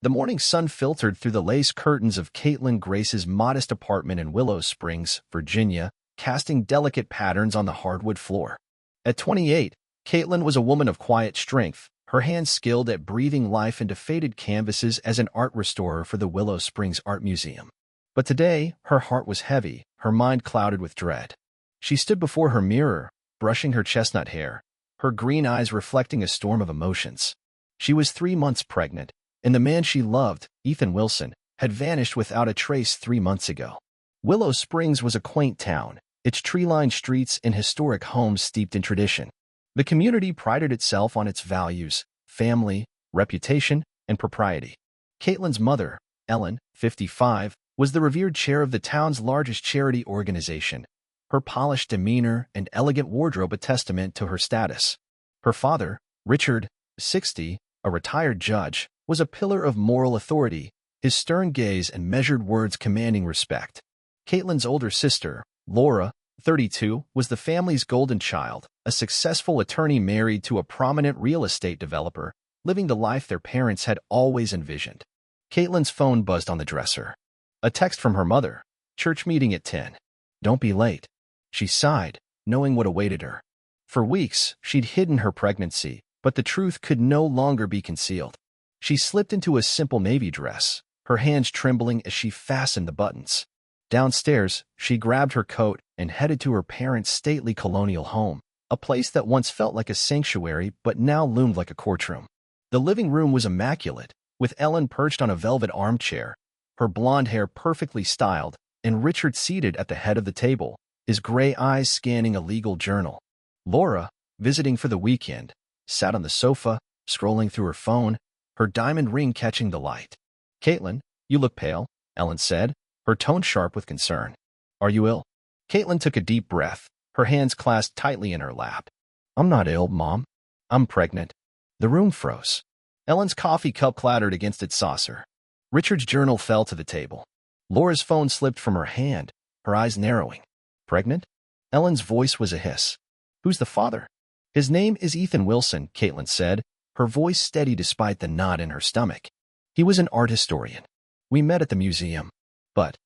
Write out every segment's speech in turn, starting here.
The morning sun filtered through the lace curtains of Kaitlyn Grace's modest apartment in Willow Springs, Virginia, casting delicate patterns on the hardwood floor. At 28, Kaitlyn was a woman of quiet strength, her hands skilled at breathing life into faded canvases as an art restorer for the Willow Springs Art Museum. But today, her heart was heavy, her mind clouded with dread. She stood before her mirror, brushing her chestnut hair, her green eyes reflecting a storm of emotions. She was 3 months pregnant, and the man she loved, Ethan Wilson, had vanished without a trace 3 months ago. Willow Springs was a quaint town, its tree-lined streets and historic homes steeped in tradition. The community prided itself on its values, family, reputation, and propriety. Kaitlyn's mother, Ellen, 55, was the revered chair of the town's largest charity organization, her polished demeanor and elegant wardrobe a testament to her status. Her father, Richard, 60, a retired judge, was a pillar of moral authority, his stern gaze and measured words commanding respect. Kaitlyn's older sister, Laura, 32, was the family's golden child, a successful attorney married to a prominent real estate developer, living the life their parents had always envisioned. Kaitlyn's phone buzzed on the dresser. A text from her mother, "Church meeting at 10. Don't be late." She sighed, knowing what awaited her. For weeks, she'd hidden her pregnancy, but the truth could no longer be concealed. She slipped into a simple navy dress, her hands trembling as she fastened the buttons. Downstairs, she grabbed her coat and headed to her parents' stately colonial home, a place that once felt like a sanctuary but now loomed like a courtroom. The living room was immaculate, with Ellen perched on a velvet armchair, her blonde hair perfectly styled, and Richard seated at the head of the table, his gray eyes scanning a legal journal. Laura, visiting for the weekend, sat on the sofa, scrolling through her phone, her diamond ring catching the light. "Kaitlyn, you look pale," Ellen said, her tone sharp with concern. "Are you ill?" Kaitlyn took a deep breath, her hands clasped tightly in her lap. "I'm not ill, Mom. I'm pregnant." The room froze. Ellen's coffee cup clattered against its saucer. Richard's journal fell to the table. Laura's phone slipped from her hand, her eyes narrowing. "Pregnant?" Ellen's voice was a hiss. "Who's the father?" "His name is Ethan Wilson," Kaitlyn said, her voice steady despite the knot in her stomach. "He was an art historian. We met at the museum. But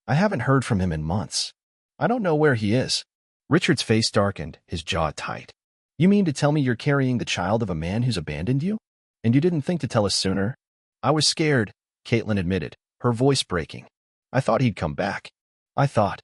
I haven't heard from him in months. I don't know where he is." Richard's face darkened, his jaw tight. "You mean to tell me you're carrying the child of a man who's abandoned you? And you didn't think to tell us sooner?" "I was scared," Kaitlyn admitted, her voice breaking. "I thought he'd come back. I thought—"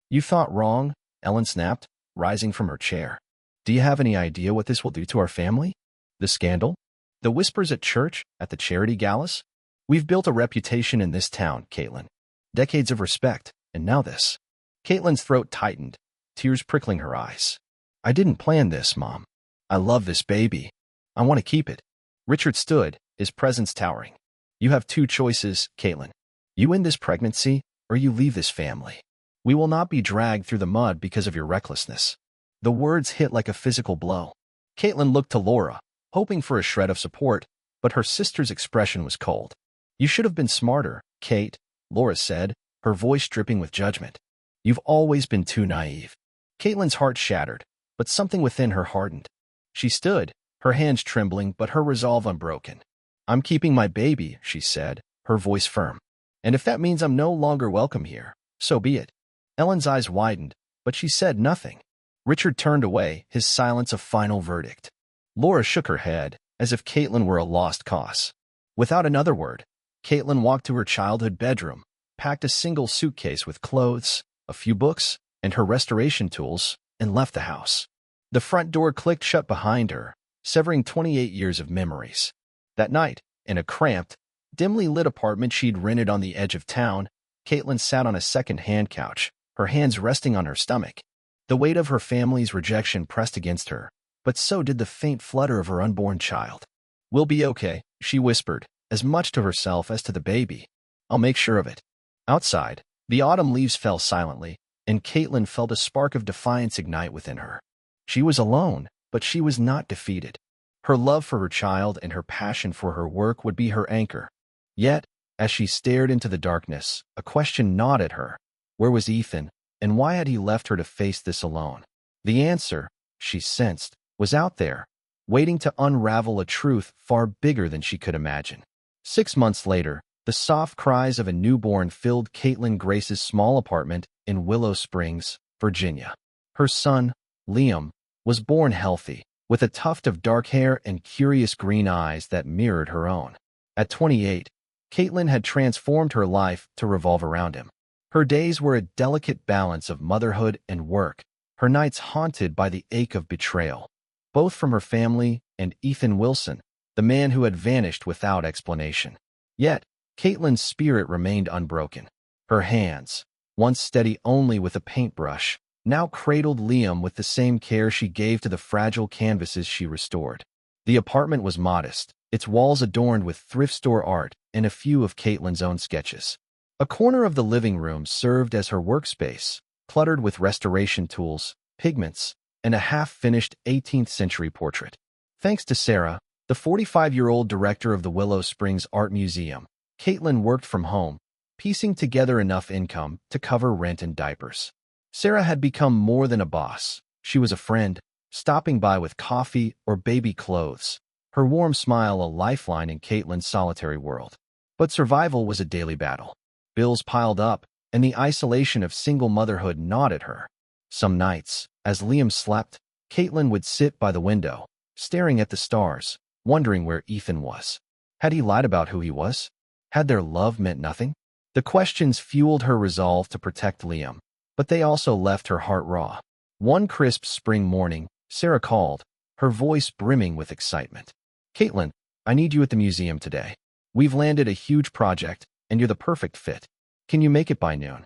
"You thought wrong," Ellen snapped, rising from her chair. "Do you have any idea what this will do to our family? The scandal? The whispers at church, at the charity galas? We've built a reputation in this town, Kaitlyn. Decades of respect, and now this." Kaitlyn's throat tightened, tears prickling her eyes. "I didn't plan this, Mom. I love this baby. I want to keep it." Richard stood, his presence towering. "You have two choices, Kaitlyn. You end this pregnancy, or you leave this family. We will not be dragged through the mud because of your recklessness." The words hit like a physical blow. Kaitlyn looked to Laura, hoping for a shred of support, but her sister's expression was cold. "You should have been smarter, Kate," Laura said, her voice dripping with judgment. "You've always been too naive." Kaitlyn's heart shattered, but something within her hardened. She stood, her hands trembling but her resolve unbroken. "I'm keeping my baby," she said, her voice firm. "And if that means I'm no longer welcome here, so be it." Ellen's eyes widened, but she said nothing. Richard turned away, his silence a final verdict. Laura shook her head, as if Kaitlyn were a lost cause. Without another word, Kaitlyn walked to her childhood bedroom, packed a single suitcase with clothes, a few books, and her restoration tools, and left the house. The front door clicked shut behind her, severing 28 years of memories. That night, in a cramped, dimly lit apartment she'd rented on the edge of town, Kaitlyn sat on a second-hand couch, her hands resting on her stomach. The weight of her family's rejection pressed against her, but so did the faint flutter of her unborn child. "We'll be okay," she whispered, as much to herself as to the baby. "I'll make sure of it." Outside, the autumn leaves fell silently, and Kaitlyn felt a spark of defiance ignite within her. She was alone, but she was not defeated. Her love for her child and her passion for her work would be her anchor. Yet, as she stared into the darkness, a question gnawed at her. Where was Ethan, and why had he left her to face this alone? The answer, she sensed, was out there, waiting to unravel a truth far bigger than she could imagine. 6 months later, the soft cries of a newborn filled Kaitlyn Grace's small apartment in Willow Springs, Virginia. Her son, Liam, was born healthy, with a tuft of dark hair and curious green eyes that mirrored her own. At 28, Kaitlyn had transformed her life to revolve around him. Her days were a delicate balance of motherhood and work, her nights haunted by the ache of betrayal, both from her family and Ethan Wilson, the man who had vanished without explanation. Yet, Kaitlyn's spirit remained unbroken. Her hands, once steady only with a paintbrush, now cradled Liam with the same care she gave to the fragile canvases she restored. The apartment was modest, its walls adorned with thrift store art and a few of Kaitlyn's own sketches. A corner of the living room served as her workspace, cluttered with restoration tools, pigments, and a half-finished 18th-century portrait. Thanks to Sarah, the 45-year-old director of the Willow Springs Art Museum, Kaitlyn worked from home, piecing together enough income to cover rent and diapers. Sarah had become more than a boss. She was a friend, stopping by with coffee or baby clothes, her warm smile a lifeline in Kaitlyn's solitary world. But survival was a daily battle. Bills piled up, and the isolation of single motherhood gnawed at her. Some nights, as Liam slept, Kaitlyn would sit by the window, staring at the stars, wondering where Ethan was. Had he lied about who he was? Had their love meant nothing? The questions fueled her resolve to protect Liam, but they also left her heart raw. One crisp spring morning, Sarah called, her voice brimming with excitement. "Kaitlyn, I need you at the museum today. We've landed a huge project, and you're the perfect fit. Can you make it by noon?"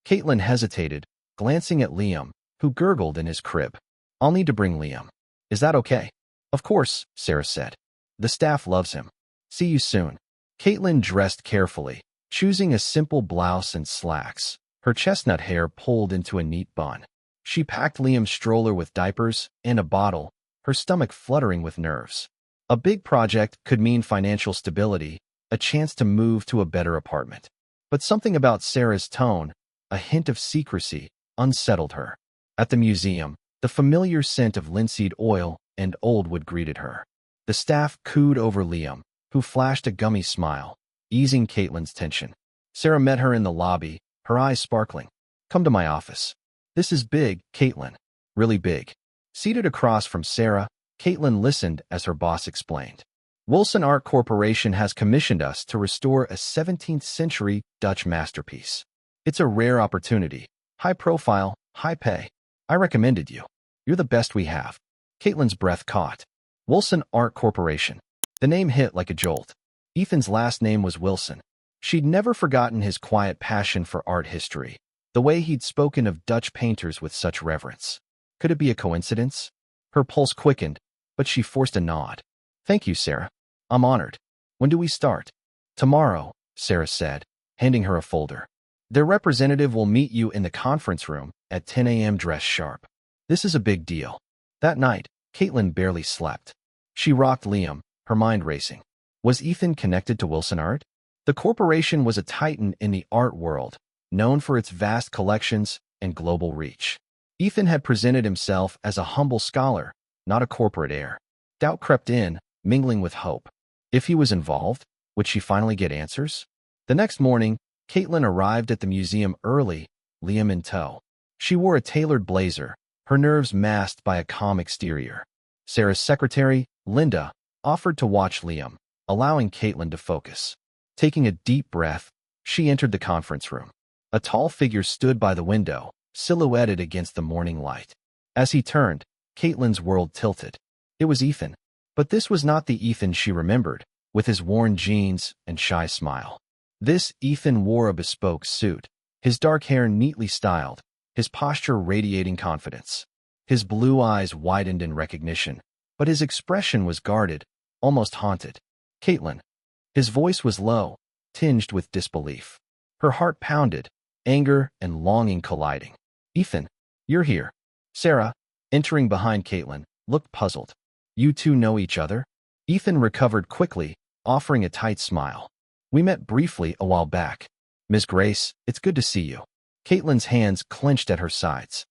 Kaitlyn hesitated, glancing at Liam, who gurgled in his crib. "I'll need to bring Liam. Is that okay?" "Of course," Sarah said. "The staff loves him. See you soon." Kaitlyn dressed carefully, choosing a simple blouse and slacks, her chestnut hair pulled into a neat bun. She packed Liam's stroller with diapers and a bottle, her stomach fluttering with nerves. A big project could mean financial stability, a chance to move to a better apartment. But something about Sarah's tone, a hint of secrecy, unsettled her. At the museum, the familiar scent of linseed oil and old wood greeted her. The staff cooed over Liam, who flashed a gummy smile, easing Kaitlyn's tension. Sarah met her in the lobby, her eyes sparkling. "Come to my office. This is big, Kaitlyn. Really big." Seated across from Sarah, Kaitlyn listened as her boss explained. "Wilson Art Corporation has commissioned us to restore a 17th-century Dutch masterpiece. It's a rare opportunity, high profile, high pay. I recommended you. You're the best we have." Kaitlyn's breath caught. Wilson Art Corporation. The name hit like a jolt. Ethan's last name was Wilson. She'd never forgotten his quiet passion for art history, the way he'd spoken of Dutch painters with such reverence. Could it be a coincidence? Her pulse quickened, but she forced a nod. "Thank you, Sarah. I'm honored. When do we start?" "Tomorrow," Sarah said, handing her a folder. "Their representative will meet you in the conference room at 10 a.m. dress sharp. This is a big deal." That night, Kaitlyn barely slept. She rocked Liam, her mind racing. Was Ethan connected to Wilson Art? The corporation was a titan in the art world, known for its vast collections and global reach. Ethan had presented himself as a humble scholar, not a corporate heir. Doubt crept in, mingling with hope. If he was involved, would she finally get answers? The next morning, Kaitlyn arrived at the museum early, Liam in tow. She wore a tailored blazer, her nerves masked by a calm exterior. Sarah's secretary, Linda, offered to watch Liam, allowing Kaitlyn to focus. Taking a deep breath, she entered the conference room. A tall figure stood by the window, silhouetted against the morning light. As he turned, Kaitlyn's world tilted. It was Ethan. But this was not the Ethan she remembered, with his worn jeans and shy smile. This Ethan wore a bespoke suit, his dark hair neatly styled, his posture radiating confidence. His blue eyes widened in recognition, but his expression was guarded, almost haunted. "Kaitlyn." His voice was low, tinged with disbelief. Her heart pounded, anger and longing colliding. "Ethan, you're here." Sarah, entering behind Kaitlyn, looked puzzled. "You two know each other?" Ethan recovered quickly, offering a tight smile. "We met briefly a while back. Miss Grace, it's good to see you." Kaitlyn's hands clenched at her sides.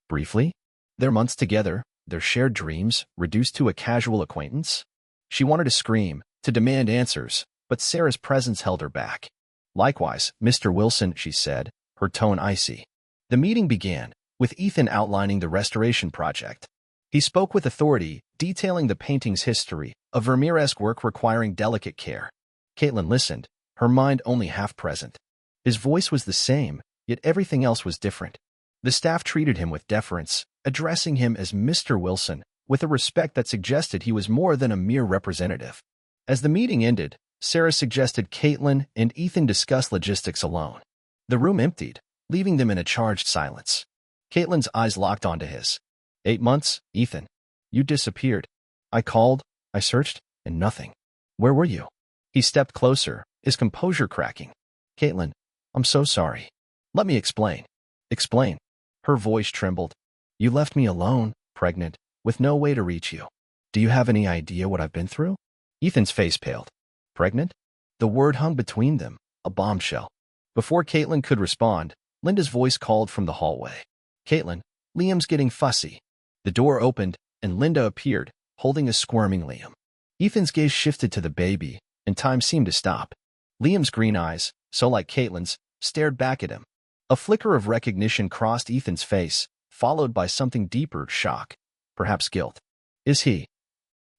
Briefly? Their months together, their shared dreams, reduced to a casual acquaintance? She wanted to scream, to demand answers, but Sarah's presence held her back. "Likewise, Mr. Wilson," she said, her tone icy. The meeting began, with Ethan outlining the restoration project. He spoke with authority, detailing the painting's history, a Vermeer-esque work requiring delicate care. Kaitlyn listened, her mind only half present. His voice was the same, yet everything else was different. The staff treated him with deference, addressing him as Mr. Wilson, with a respect that suggested he was more than a mere representative. As the meeting ended, Sarah suggested Kaitlyn and Ethan discuss logistics alone. The room emptied, leaving them in a charged silence. Kaitlyn's eyes locked onto his. 8 months, Ethan. You disappeared. I called, I searched, and nothing. Where were you? He stepped closer, his composure cracking. Kaitlyn, I'm so sorry. Let me explain. Explain. Her voice trembled. You left me alone, pregnant, with no way to reach you. Do you have any idea what I've been through? Ethan's face paled. Pregnant? The word hung between them, a bombshell. Before Kaitlyn could respond, Linda's voice called from the hallway. Kaitlyn, Liam's getting fussy. The door opened, and Linda appeared, holding a squirming Liam. Ethan's gaze shifted to the baby, and time seemed to stop. Liam's green eyes, so like Kaitlyn's, stared back at him. A flicker of recognition crossed Ethan's face, followed by something deeper, shock, perhaps guilt. Is he?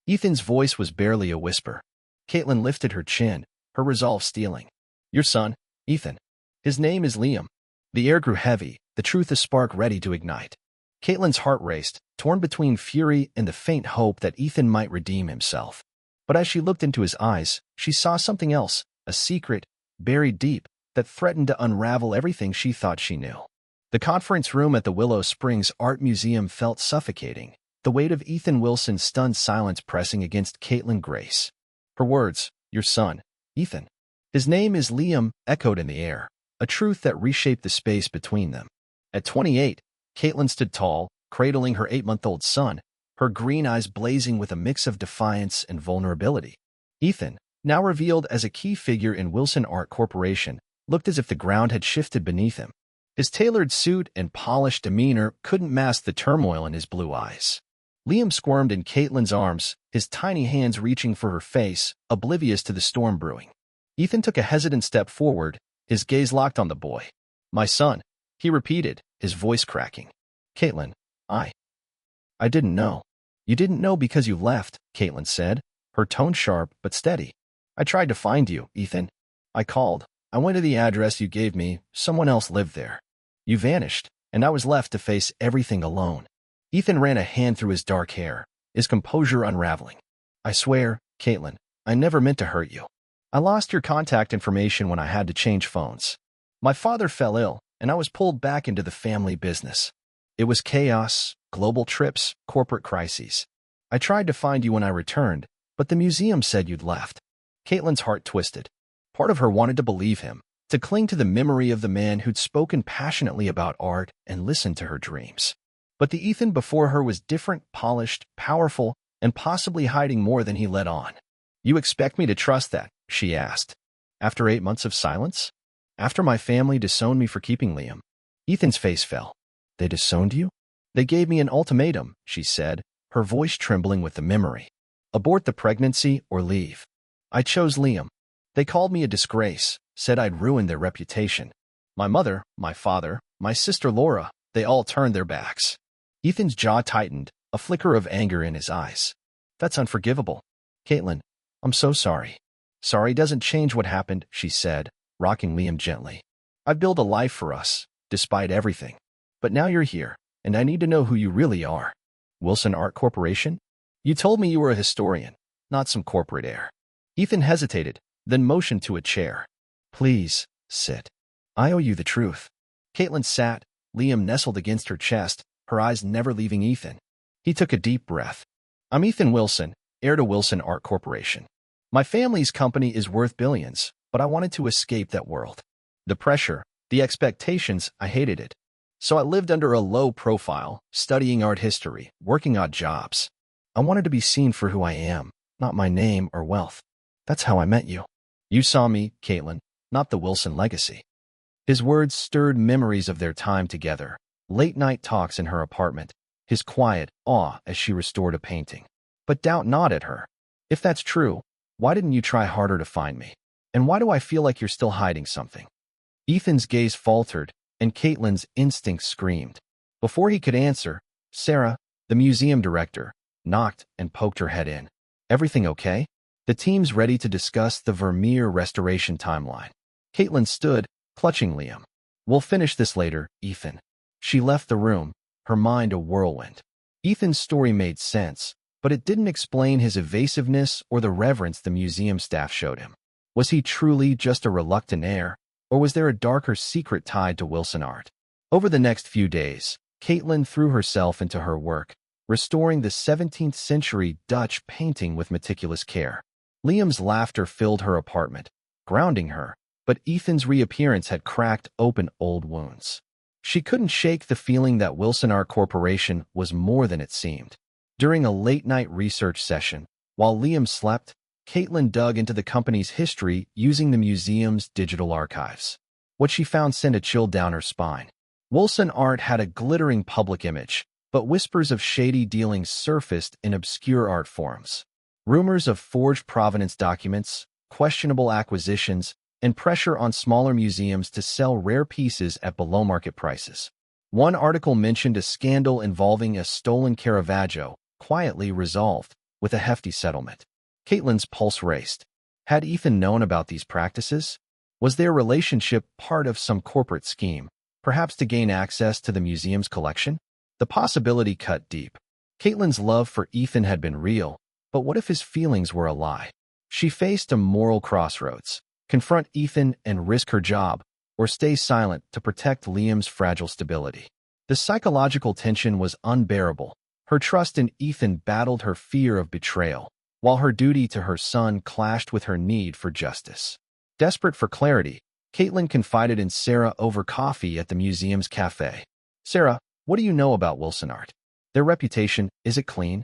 Ethan's voice was barely a whisper. Kaitlyn lifted her chin, her resolve steeling. Your son, Ethan. His name is Liam. The air grew heavy, the truth a spark ready to ignite. Kaitlyn's heart raced, torn between fury and the faint hope that Ethan might redeem himself. But as she looked into his eyes, she saw something else, a secret, buried deep, that threatened to unravel everything she thought she knew. The conference room at the Willow Springs Art Museum felt suffocating, the weight of Ethan Wilson's stunned silence pressing against Kaitlyn Grace. Her words, your son, Ethan. His name is Liam, echoed in the air, a truth that reshaped the space between them. At 28, Kaitlyn stood tall, cradling her 8-month-old son, her green eyes blazing with a mix of defiance and vulnerability. Ethan, now revealed as a key figure in Wilson Art Corporation, looked as if the ground had shifted beneath him. His tailored suit and polished demeanor couldn't mask the turmoil in his blue eyes. Liam squirmed in Kaitlyn's arms, his tiny hands reaching for her face, oblivious to the storm brewing. Ethan took a hesitant step forward, his gaze locked on the boy. My son, he repeated, his voice cracking. Kaitlyn, I didn't know. You didn't know because you left, Kaitlyn said, her tone sharp but steady. I tried to find you, Ethan. I called. I went to the address you gave me. Someone else lived there. You vanished, and I was left to face everything alone. Ethan ran a hand through his dark hair, his composure unraveling. I swear, Kaitlyn, I never meant to hurt you. I lost your contact information when I had to change phones. My father fell ill, and I was pulled back into the family business. It was chaos, global trips, corporate crises. I tried to find you when I returned, but the museum said you'd left. Kaitlyn's heart twisted. Part of her wanted to believe him, to cling to the memory of the man who'd spoken passionately about art and listened to her dreams. But the Ethan before her was different, polished, powerful, and possibly hiding more than he let on. You expect me to trust that? She asked. After 8 months of silence? After my family disowned me for keeping Liam? Ethan's face fell. They disowned you? They gave me an ultimatum, she said, her voice trembling with the memory. Abort the pregnancy or leave. I chose Liam. They called me a disgrace, said I'd ruined their reputation. My mother, my father, my sister Laura, they all turned their backs. Ethan's jaw tightened, a flicker of anger in his eyes. That's unforgivable. Kaitlyn, I'm so sorry. Sorry doesn't change what happened, she said, rocking Liam gently. I've built a life for us, despite everything. But now you're here, and I need to know who you really are. Wilson Art Corporation? You told me you were a historian, not some corporate heir. Ethan hesitated, then motioned to a chair. Please, sit. I owe you the truth. Kaitlyn sat, Liam nestled against her chest, her eyes never leaving Ethan. He took a deep breath. I'm Ethan Wilson, heir to Wilson Art Corporation. My family's company is worth billions, but I wanted to escape that world. The pressure, the expectations, I hated it. So I lived under a low profile, studying art history, working odd jobs. I wanted to be seen for who I am, not my name or wealth. That's how I met you. You saw me, Kaitlyn, not the Wilson legacy. His words stirred memories of their time together, late-night talks in her apartment, his quiet awe as she restored a painting. But doubt gnawed at her. If that's true, Why didn't you try harder to find me? And why do I feel like you're still hiding something? Ethan's gaze faltered, and Kaitlyn's instinct screamed. Before he could answer, Sarah, the museum director, knocked and poked her head in. Everything okay? The team's ready to discuss the Vermeer restoration timeline. Kaitlyn stood, clutching Liam. We'll finish this later, Ethan. She left the room, her mind a whirlwind. Ethan's story made sense, but it didn't explain his evasiveness or the reverence the museum staff showed him. Was he truly just a reluctant heir, or was there a darker secret tied to Wilson art? Over the next few days, Kaitlyn threw herself into her work, restoring the 17th century Dutch painting with meticulous care. Liam's laughter filled her apartment, grounding her, but Ethan's reappearance had cracked open old wounds. She couldn't shake the feeling that Wilson Art Corporation was more than it seemed. During a late-night research session, while Liam slept, Kaitlyn dug into the company's history using the museum's digital archives. What she found sent a chill down her spine. Wilson Art had a glittering public image, but whispers of shady dealings surfaced in obscure art forums. Rumors of forged provenance documents, questionable acquisitions, and pressure on smaller museums to sell rare pieces at below-market prices. One article mentioned a scandal involving a stolen Caravaggio, quietly resolved, with a hefty settlement. Kaitlyn's pulse raced. Had Ethan known about these practices? Was their relationship part of some corporate scheme, perhaps to gain access to the museum's collection? The possibility cut deep. Kaitlyn's love for Ethan had been real, but what if his feelings were a lie? She faced a moral crossroads. Confront Ethan and risk her job, or stay silent to protect Liam's fragile stability. The psychological tension was unbearable. Her trust in Ethan battled her fear of betrayal, while her duty to her son clashed with her need for justice. Desperate for clarity, Kaitlyn confided in Sarah over coffee at the museum's cafe. Sarah, what do you know about Wilson Art? Their reputation, is it clean?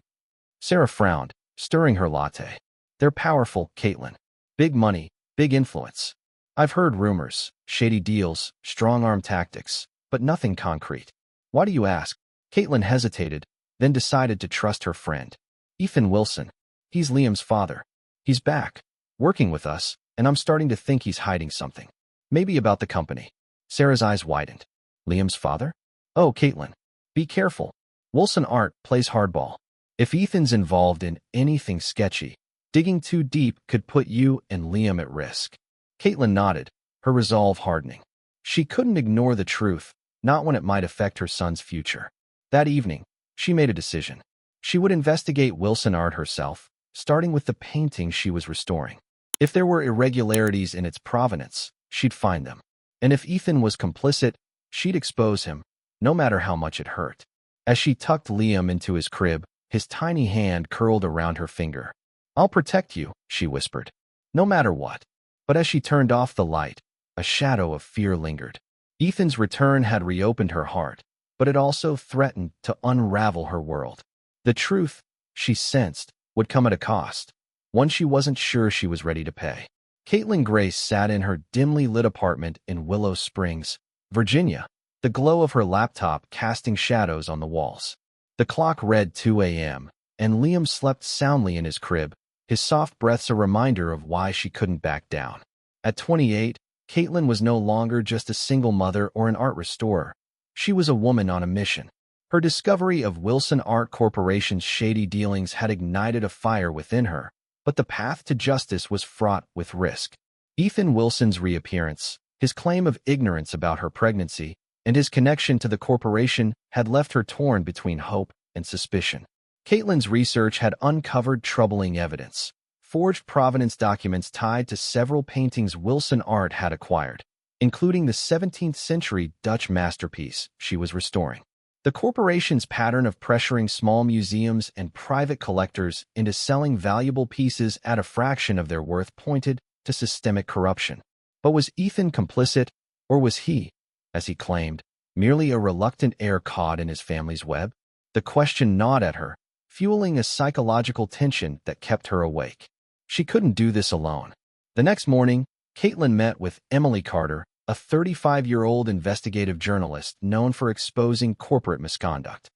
Sarah frowned, stirring her latte. They're powerful, Kaitlyn. Big money, big influence. I've heard rumors, shady deals, strong-arm tactics, but nothing concrete. Why do you ask? Kaitlyn hesitated, then decided to trust her friend. Ethan Wilson. He's Liam's father. He's back, working with us, and I'm starting to think he's hiding something. Maybe about the company. Sarah's eyes widened. Liam's father? Oh, Kaitlyn. Be careful. Wilson Art plays hardball. If Ethan's involved in anything sketchy, digging too deep could put you and Liam at risk. Kaitlyn nodded, her resolve hardening. She couldn't ignore the truth, not when it might affect her son's future. That evening, she made a decision. She would investigate Wilson Art herself, starting with the painting she was restoring. If there were irregularities in its provenance, she'd find them. And if Ethan was complicit, she'd expose him, no matter how much it hurt. As she tucked Liam into his crib, his tiny hand curled around her finger. I'll protect you, she whispered. No matter what. But as she turned off the light, a shadow of fear lingered. Ethan's return had reopened her heart, but it also threatened to unravel her world. The truth, she sensed, would come at a cost, one she wasn't sure she was ready to pay. Kaitlyn Grace sat in her dimly lit apartment in Willow Springs, Virginia, the glow of her laptop casting shadows on the walls. The clock read 2 a.m., and Liam slept soundly in his crib, his soft breaths a reminder of why she couldn't back down. At 28, Kaitlyn was no longer just a single mother or an art restorer. She was a woman on a mission. Her discovery of Wilson Art Corporation's shady dealings had ignited a fire within her, but the path to justice was fraught with risk. Ethan Wilson's reappearance, his claim of ignorance about her pregnancy, and his connection to the corporation had left her torn between hope and suspicion. Kaitlyn's research had uncovered troubling evidence, forged provenance documents tied to several paintings Wilson Art had acquired, including the 17th century Dutch masterpiece she was restoring. The corporation's pattern of pressuring small museums and private collectors into selling valuable pieces at a fraction of their worth pointed to systemic corruption. But was Ethan complicit, or was he, as he claimed, merely a reluctant heir caught in his family's web? The question gnawed at her, fueling a psychological tension that kept her awake. She couldn't do this alone. The next morning, Kaitlyn met with Emily Carter, a 35-year-old investigative journalist known for exposing corporate misconduct.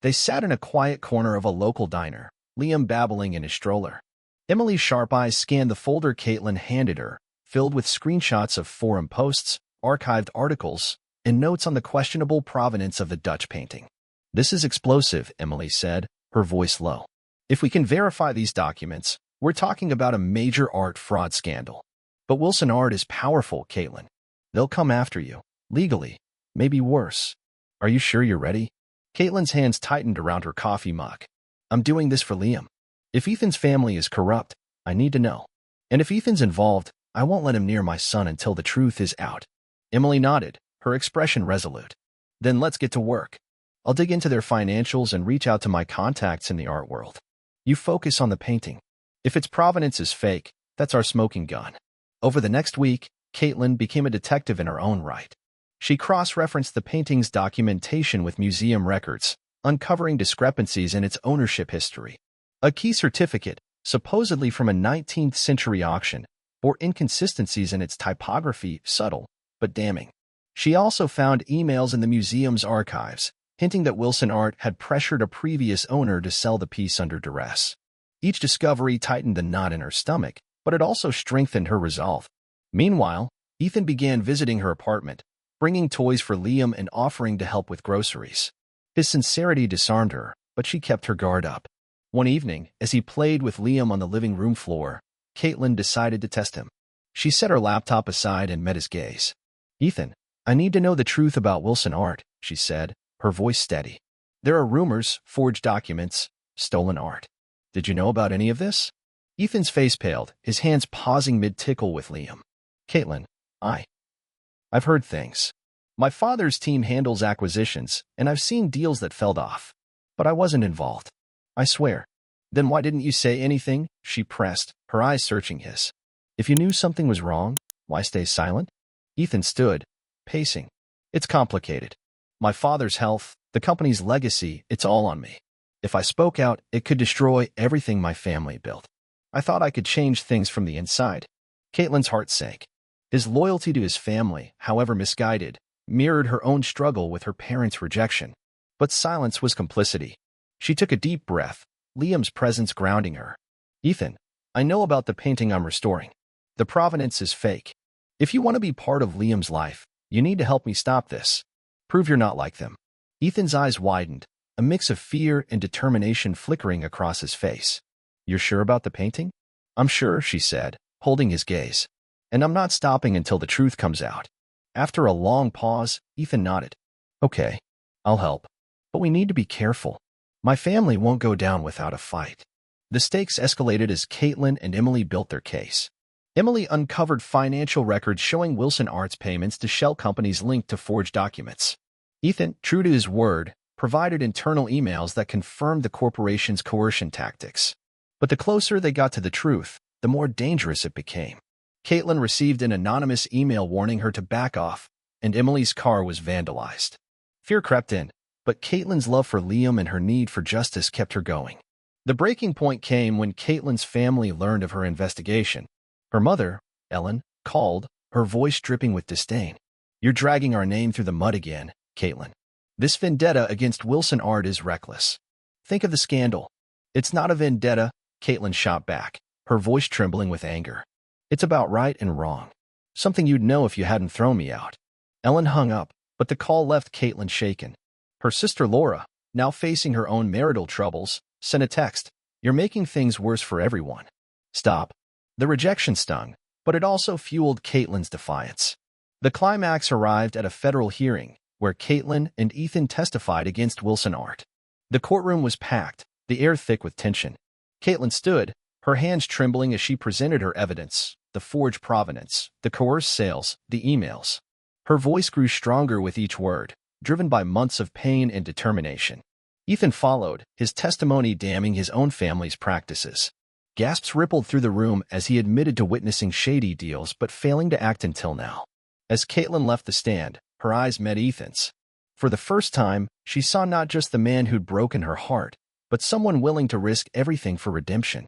They sat in a quiet corner of a local diner, Liam babbling in his stroller. Emily's sharp eyes scanned the folder Kaitlyn handed her, filled with screenshots of forum posts, archived articles, and notes on the questionable provenance of the Dutch painting. "This is explosive," Emily said, her voice low. "If we can verify these documents, we're talking about a major art fraud scandal. But Wilson Art is powerful, Kaitlyn. They'll come after you, legally, maybe worse. Are you sure you're ready?" Kaitlyn's hands tightened around her coffee mug. "I'm doing this for Liam. If Ethan's family is corrupt, I need to know. And if Ethan's involved, I won't let him near my son until the truth is out." Emily nodded, her expression resolute. "Then let's get to work. I'll dig into their financials and reach out to my contacts in the art world. You focus on the painting. If its provenance is fake, that's our smoking gun." Over the next week, Kaitlyn became a detective in her own right. She cross-referenced the painting's documentation with museum records, uncovering discrepancies in its ownership history. A key certificate, supposedly from a 19th century auction, bore inconsistencies in its typography, subtle but damning. She also found emails in the museum's archives, hinting that Wilson Art had pressured a previous owner to sell the piece under duress. Each discovery tightened the knot in her stomach, but it also strengthened her resolve. Meanwhile, Ethan began visiting her apartment, bringing toys for Liam and offering to help with groceries. His sincerity disarmed her, but she kept her guard up. One evening, as he played with Liam on the living room floor, Kaitlyn decided to test him. She set her laptop aside and met his gaze. "Ethan, I need to know the truth about Wilson Art," she said, her voice steady. "There are rumors, forged documents, stolen art. Did you know about any of this?" Ethan's face paled, his hands pausing mid-tickle with Liam. "Kaitlyn, I've heard things. My father's team handles acquisitions, and I've seen deals that fell off. But I wasn't involved. I swear." "Then why didn't you say anything?" she pressed, her eyes searching his. "If you knew something was wrong, why stay silent?" Ethan stood, pacing. "It's complicated. My father's health, the company's legacy, it's all on me. If I spoke out, it could destroy everything my family built. I thought I could change things from the inside." Kaitlyn's heart sank. His loyalty to his family, however misguided, mirrored her own struggle with her parents' rejection. But silence was complicity. She took a deep breath, Liam's presence grounding her. "Ethan, I know about the painting I'm restoring. The provenance is fake. If you want to be part of Liam's life, you need to help me stop this. Prove you're not like them." Ethan's eyes widened, a mix of fear and determination flickering across his face. "You're sure about the painting?" "I'm sure," she said, holding his gaze. "And I'm not stopping until the truth comes out." After a long pause, Ethan nodded. "Okay, I'll help. But we need to be careful. My family won't go down without a fight." The stakes escalated as Kaitlyn and Emily built their case. Emily uncovered financial records showing Wilson Art's payments to shell companies linked to forged documents. Ethan, true to his word, provided internal emails that confirmed the corporation's coercion tactics. But the closer they got to the truth, the more dangerous it became. Kaitlyn received an anonymous email warning her to back off, and Emily's car was vandalized. Fear crept in, but Kaitlyn's love for Liam and her need for justice kept her going. The breaking point came when Kaitlyn's family learned of her investigation. Her mother, Ellen, called, her voice dripping with disdain. "You're dragging our name through the mud again, Kaitlyn. This vendetta against Wilson Art is reckless. Think of the scandal." "It's not a vendetta," Kaitlyn shot back, her voice trembling with anger. "It's about right and wrong. Something you'd know if you hadn't thrown me out." Ellen hung up, but the call left Kaitlyn shaken. Her sister Laura, now facing her own marital troubles, sent a text. "You're making things worse for everyone. Stop." The rejection stung, but it also fueled Kaitlyn's defiance. The climax arrived at a federal hearing, where Kaitlyn and Ethan testified against Wilson Art. The courtroom was packed, the air thick with tension. Kaitlyn stood, her hands trembling as she presented her evidence, the forged provenance, the coerced sales, the emails. Her voice grew stronger with each word, driven by months of pain and determination. Ethan followed, his testimony damning his own family's practices. Gasps rippled through the room as he admitted to witnessing shady deals but failing to act until now. As Kaitlyn left the stand, her eyes met Ethan's. For the first time, she saw not just the man who'd broken her heart, but someone willing to risk everything for redemption.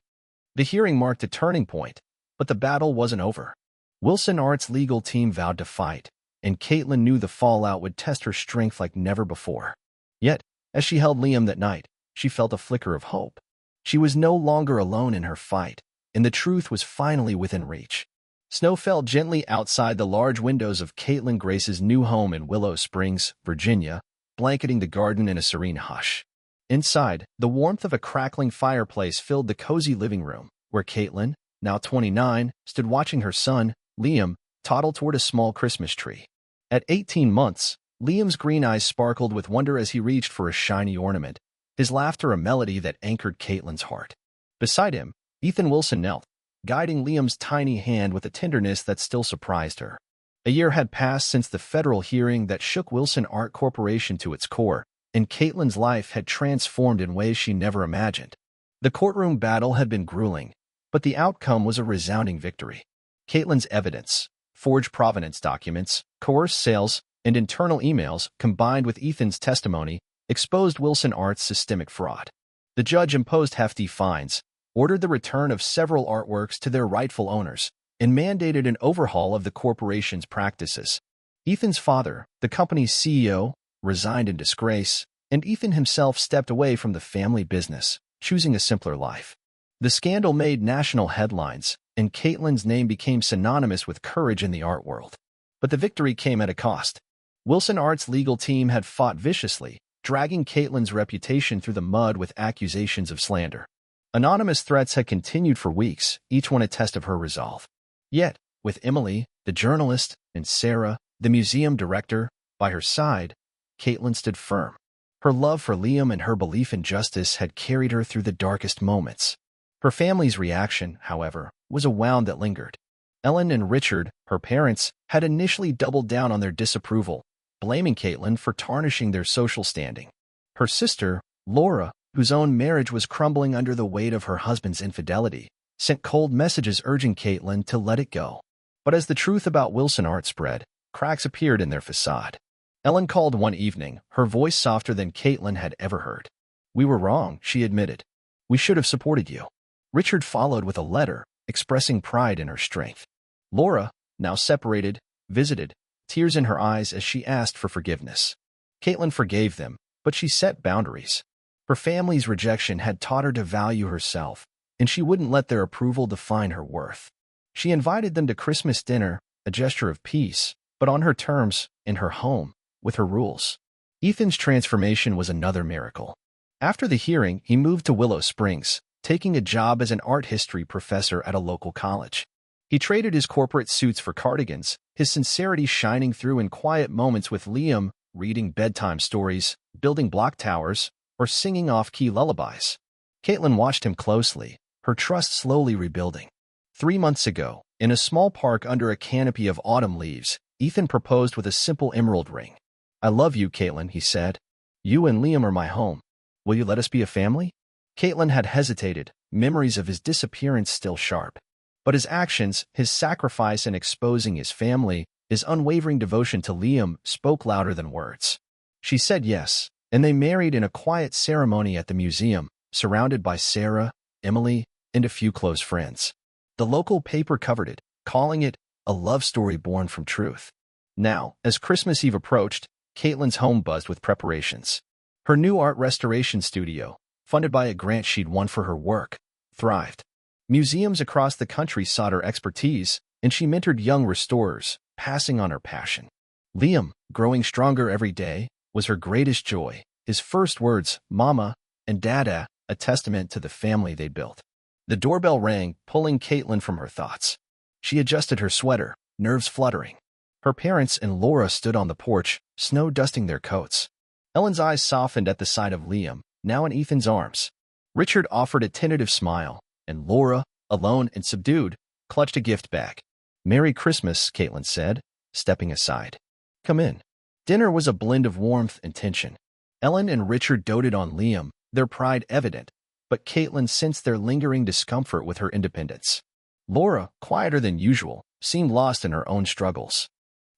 The hearing marked a turning point, but the battle wasn't over. Wilson Art's legal team vowed to fight, and Kaitlyn knew the fallout would test her strength like never before. Yet, as she held Liam that night, she felt a flicker of hope. She was no longer alone in her fight, and the truth was finally within reach. Snow fell gently outside the large windows of Kaitlyn Grace's new home in Willow Springs, Virginia, blanketing the garden in a serene hush. Inside, the warmth of a crackling fireplace filled the cozy living room, where Kaitlyn, now 29, stood watching her son, Liam, toddle toward a small Christmas tree. At 18 months, Liam's green eyes sparkled with wonder as he reached for a shiny ornament, his laughter a melody that anchored Kaitlyn's heart. Beside him, Ethan Wilson knelt, guiding Liam's tiny hand with a tenderness that still surprised her. A year had passed since the federal hearing that shook Wilson Art Corporation to its core, and Kaitlyn's life had transformed in ways she never imagined. The courtroom battle had been grueling, but the outcome was a resounding victory. Kaitlyn's evidence, forged provenance documents, coerced sales, and internal emails, combined with Ethan's testimony, exposed Wilson Art's systemic fraud. The judge imposed hefty fines, ordered the return of several artworks to their rightful owners, and mandated an overhaul of the corporation's practices. Ethan's father, the company's CEO, resigned in disgrace, and Ethan himself stepped away from the family business, choosing a simpler life. The scandal made national headlines, and Kaitlyn's name became synonymous with courage in the art world. But the victory came at a cost. Wilson Art's legal team had fought viciously, dragging Kaitlyn's reputation through the mud with accusations of slander. Anonymous threats had continued for weeks, each one a test of her resolve. Yet, with Emily, the journalist, and Sarah, the museum director, by her side, Kaitlyn stood firm. Her love for Liam and her belief in justice had carried her through the darkest moments. Her family's reaction, however, was a wound that lingered. Ellen and Richard, her parents, had initially doubled down on their disapproval, blaming Kaitlyn for tarnishing their social standing. Her sister, Laura, whose own marriage was crumbling under the weight of her husband's infidelity, sent cold messages urging Kaitlyn to let it go. But as the truth about Wilson Art spread, cracks appeared in their facade. Ellen called one evening, her voice softer than Kaitlyn had ever heard. "We were wrong," she admitted. "We should have supported you." Richard followed with a letter, expressing pride in her strength. Laura, now separated, visited, tears in her eyes as she asked for forgiveness. Kaitlyn forgave them, but she set boundaries. Her family's rejection had taught her to value herself, and she wouldn't let their approval define her worth. She invited them to Christmas dinner, a gesture of peace, but on her terms, in her home, with her rules. Ethan's transformation was another miracle. After the hearing, he moved to Willow Springs, taking a job as an art history professor at a local college. He traded his corporate suits for cardigans, his sincerity shining through in quiet moments with Liam, reading bedtime stories, building block towers, or singing off-key lullabies. Kaitlyn watched him closely, her trust slowly rebuilding. 3 months ago, in a small park under a canopy of autumn leaves, Ethan proposed with a simple emerald ring. "I love you, Kaitlyn," he said. "You and Liam are my home. Will you let us be a family?" Kaitlyn had hesitated, memories of his disappearance still sharp. But his actions, his sacrifice in exposing his family, his unwavering devotion to Liam spoke louder than words. She said yes, and they married in a quiet ceremony at the museum, surrounded by Sarah, Emily, and a few close friends. The local paper covered it, calling it a love story born from truth. Now, as Christmas Eve approached, Kaitlyn's home buzzed with preparations. Her new art restoration studio, funded by a grant she'd won for her work, thrived. Museums across the country sought her expertise, and she mentored young restorers, passing on her passion. Liam, growing stronger every day, was her greatest joy, his first words, "Mama," and "Dada," a testament to the family they'd built. The doorbell rang, pulling Kaitlyn from her thoughts. She adjusted her sweater, nerves fluttering. Her parents and Laura stood on the porch, snow dusting their coats. Ellen's eyes softened at the sight of Liam, now in Ethan's arms. Richard offered a tentative smile, and Laura, alone and subdued, clutched a gift bag. "Merry Christmas," Kaitlyn said, stepping aside. "Come in." Dinner was a blend of warmth and tension. Ellen and Richard doted on Liam, their pride evident, but Kaitlyn sensed their lingering discomfort with her independence. Laura, quieter than usual, seemed lost in her own struggles.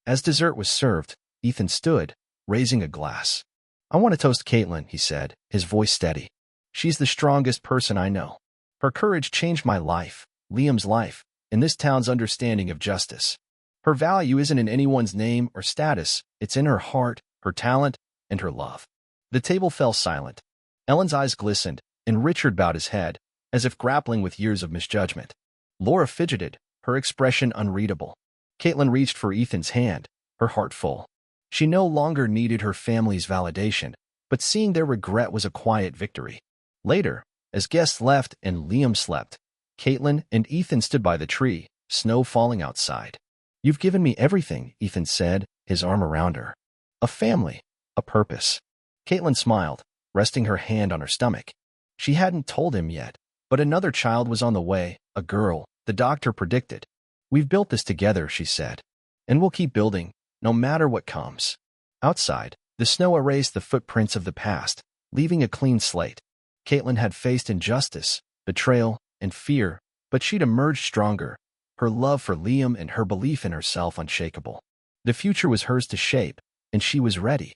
As dessert was served, Ethan stood, raising a glass. "I want to toast Kaitlyn," he said, his voice steady. "She's the strongest person I know. Her courage changed my life, Liam's life, and this town's understanding of justice. Her value isn't in anyone's name or status, it's in her heart, her talent, and her love." The table fell silent. Ellen's eyes glistened, and Richard bowed his head, as if grappling with years of misjudgment. Laura fidgeted, her expression unreadable. Kaitlyn reached for Ethan's hand, her heart full. She no longer needed her family's validation, but seeing their regret was a quiet victory. Later, as guests left and Liam slept, Kaitlyn and Ethan stood by the tree, snow falling outside. "You've given me everything," Ethan said, his arm around her. "A family, a purpose." Kaitlyn smiled, resting her hand on her stomach. She hadn't told him yet, but another child was on the way, a girl, the doctor predicted. "We've built this together," she said, "and we'll keep building, no matter what comes." Outside, the snow erased the footprints of the past, leaving a clean slate. Kaitlyn had faced injustice, betrayal, and fear, but she'd emerged stronger, her love for Liam and her belief in herself unshakable. The future was hers to shape, and she was ready.